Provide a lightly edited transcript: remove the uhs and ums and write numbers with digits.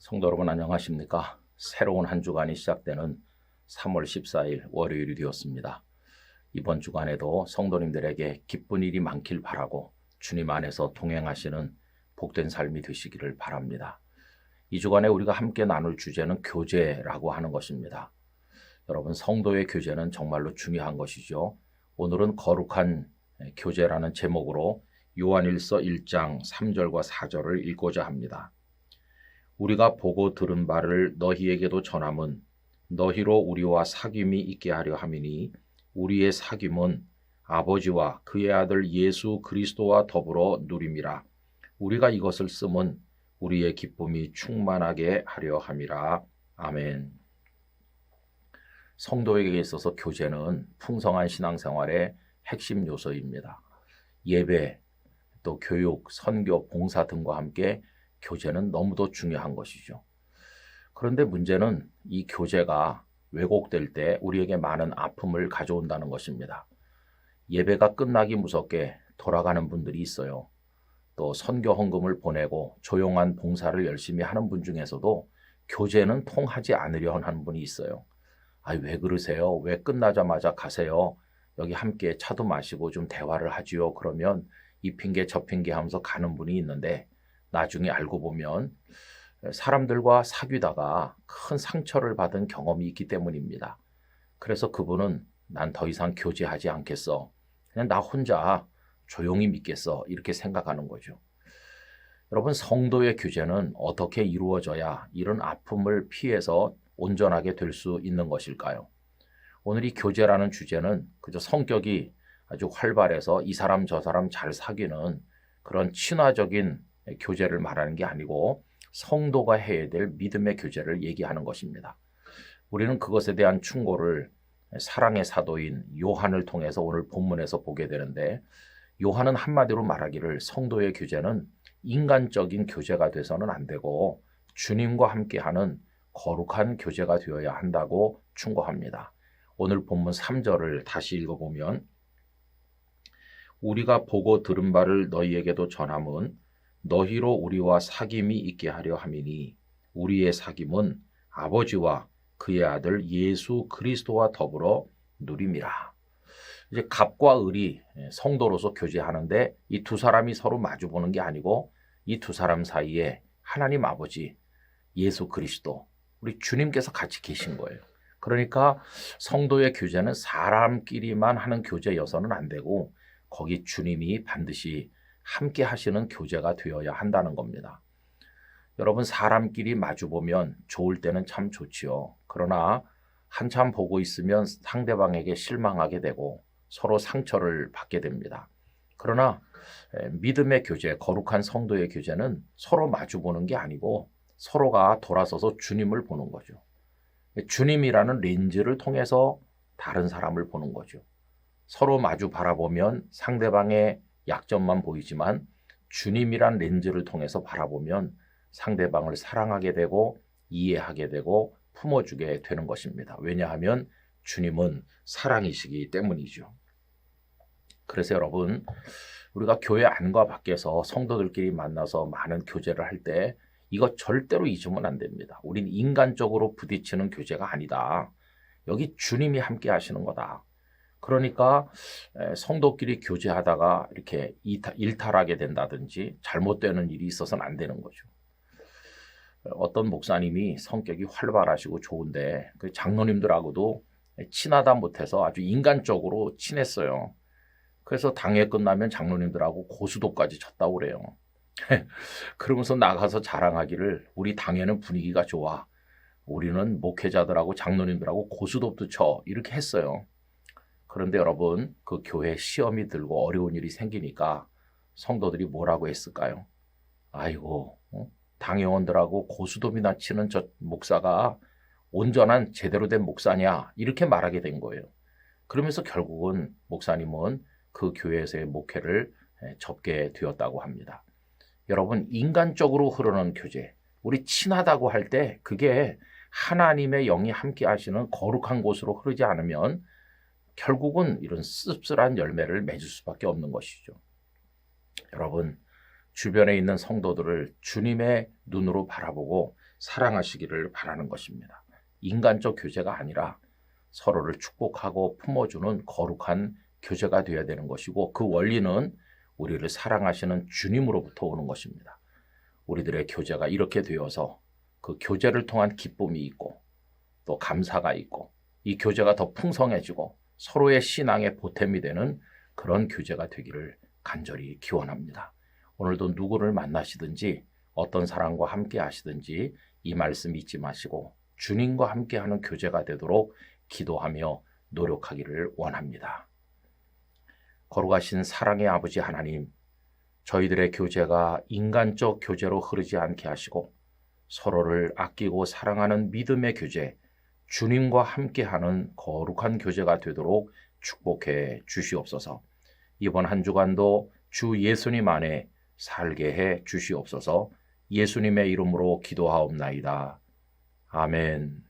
성도 여러분 안녕하십니까? 새로운 한 주간이 시작되는 3월 14일 월요일이 되었습니다. 이번 주간에도 성도님들에게 기쁜 일이 많길 바라고 주님 안에서 동행하시는 복된 삶이 되시기를 바랍니다. 이 주간에 우리가 함께 나눌 주제는 교제라고 하는 것입니다. 여러분, 성도의 교제는 정말로 중요한 것이죠. 오늘은 거룩한 교제라는 제목으로 요한일서 1장 3절과 4절을 읽고자 합니다. 우리가 보고 들은 바를 너희에게도 전함은 너희로 우리와 사귐이 있게 하려 함이니 우리의 사귐은 아버지와 그의 아들 예수 그리스도와 더불어 누림이라. 우리가 이것을 쓰면 우리의 기쁨이 충만하게 하려 함이라. 아멘. 성도에게 있어서 교제는 풍성한 신앙생활의 핵심 요소입니다. 예배, 또 교육, 선교, 봉사 등과 함께 교제는 너무도 중요한 것이죠. 그런데 문제는 이 교제가 왜곡될 때 우리에게 많은 아픔을 가져온다는 것입니다. 예배가 끝나기 무섭게 돌아가는 분들이 있어요. 또 선교 헌금을 보내고 조용한 봉사를 열심히 하는 분 중에서도 교제는 통하지 않으려 하는 분이 있어요. 왜 그러세요? 왜 끝나자마자 가세요? 여기 함께 차도 마시고 좀 대화를 하지요. 그러면 이 핑계 저 핑계 하면서 가는 분이 있는데 나중에 알고 보면 사람들과 사귀다가 큰 상처를 받은 경험이 있기 때문입니다. 그래서 그분은 난 더 이상 교제하지 않겠어. 그냥 나 혼자 조용히 믿겠어. 이렇게 생각하는 거죠. 여러분, 성도의 교제는 어떻게 이루어져야 이런 아픔을 피해서 온전하게 될 수 있는 것일까요? 오늘 이 교제라는 주제는 그저 성격이 아주 활발해서 이 사람 저 사람 잘 사귀는 그런 친화적인 교제를 말하는 게 아니고 성도가 해야 될 믿음의 교제를 얘기하는 것입니다. 우리는 그것에 대한 충고를 사랑의 사도인 요한을 통해서 오늘 본문에서 보게 되는데, 요한은 한마디로 말하기를 성도의 교제는 인간적인 교제가 돼서는 안 되고 주님과 함께하는 거룩한 교제가 되어야 한다고 충고합니다. 오늘 본문 3절을 다시 읽어보면 우리가 보고 들은 바를 너희에게도 전함은 너희로 우리와 사귐이 있게 하려 함이니 우리의 사귐은 아버지와 그의 아들 예수 그리스도와 더불어 누림이라. 이제 갑과 을이 성도로서 교제하는데 이 두 사람이 서로 마주보는 게 아니고 이 두 사람 사이에 하나님 아버지, 예수 그리스도, 우리 주님께서 같이 계신 거예요. 그러니까 성도의 교제는 사람끼리만 하는 교제여서는 안 되고 거기 주님이 반드시 함께 하시는 교제가 되어야 한다는 겁니다. 여러분, 사람끼리 마주보면 좋을 때는 참 좋지요. 그러나 한참 보고 있으면 상대방에게 실망하게 되고 서로 상처를 받게 됩니다. 그러나 믿음의 교제, 거룩한 성도의 교제는 서로 마주보는 게 아니고 서로가 돌아서서 주님을 보는 거죠. 주님이라는 렌즈를 통해서 다른 사람을 보는 거죠. 서로 마주 바라보면 상대방의 약점만 보이지만 주님이란 렌즈를 통해서 바라보면 상대방을 사랑하게 되고 이해하게 되고 품어주게 되는 것입니다. 왜냐하면 주님은 사랑이시기 때문이죠. 그래서 여러분, 우리가 교회 안과 밖에서 성도들끼리 만나서 많은 교제를 할 때 이거 절대로 잊으면 안 됩니다. 우린 인간적으로 부딪히는 교제가 아니다. 여기 주님이 함께 하시는 거다. 그러니까 성도끼리 교제하다가 이렇게 일탈하게 된다든지 잘못되는 일이 있어서는 안 되는 거죠. 어떤 목사님이 성격이 활발하시고 좋은데 그 장로님들하고도 친하다 못해서 아주 인간적으로 친했어요. 그래서 당회 끝나면 장로님들하고 고수도까지 쳤다고 그래요. 그러면서 나가서 자랑하기를 우리 당회는 분위기가 좋아. 우리는 목회자들하고 장로님들하고 고수도도 쳐. 이렇게 했어요. 그런데 여러분, 그 교회 시험이 들고 어려운 일이 생기니까 성도들이 뭐라고 했을까요? 아이고, 당회원들하고 고수도비나 치는 저 목사가 온전한 제대로 된 목사냐? 이렇게 말하게 된 거예요. 그러면서 결국은 목사님은 그 교회에서의 목회를 접게 되었다고 합니다. 여러분, 인간적으로 흐르는 교제, 우리 친하다고 할 때 그게 하나님의 영이 함께 하시는 거룩한 곳으로 흐르지 않으면 결국은 이런 씁쓸한 열매를 맺을 수밖에 없는 것이죠. 여러분, 주변에 있는 성도들을 주님의 눈으로 바라보고 사랑하시기를 바라는 것입니다. 인간적 교제가 아니라 서로를 축복하고 품어주는 거룩한 교제가 되어야 되는 것이고, 그 원리는 우리를 사랑하시는 주님으로부터 오는 것입니다. 우리들의 교제가 이렇게 되어서 그 교제를 통한 기쁨이 있고 또 감사가 있고, 이 교제가 더 풍성해지고 서로의 신앙의 보탬이 되는 그런 교제가 되기를 간절히 기원합니다. 오늘도 누구를 만나시든지 어떤 사람과 함께 하시든지 이 말씀 잊지 마시고 주님과 함께하는 교제가 되도록 기도하며 노력하기를 원합니다. 거룩하신 사랑의 아버지 하나님, 저희들의 교제가 인간적 교제로 흐르지 않게 하시고 서로를 아끼고 사랑하는 믿음의 교제, 주님과 함께하는 거룩한 교제가 되도록 축복해 주시옵소서. 이번 한 주간도 주 예수님 안에 살게 해 주시옵소서. 예수님의 이름으로 기도하옵나이다. 아멘.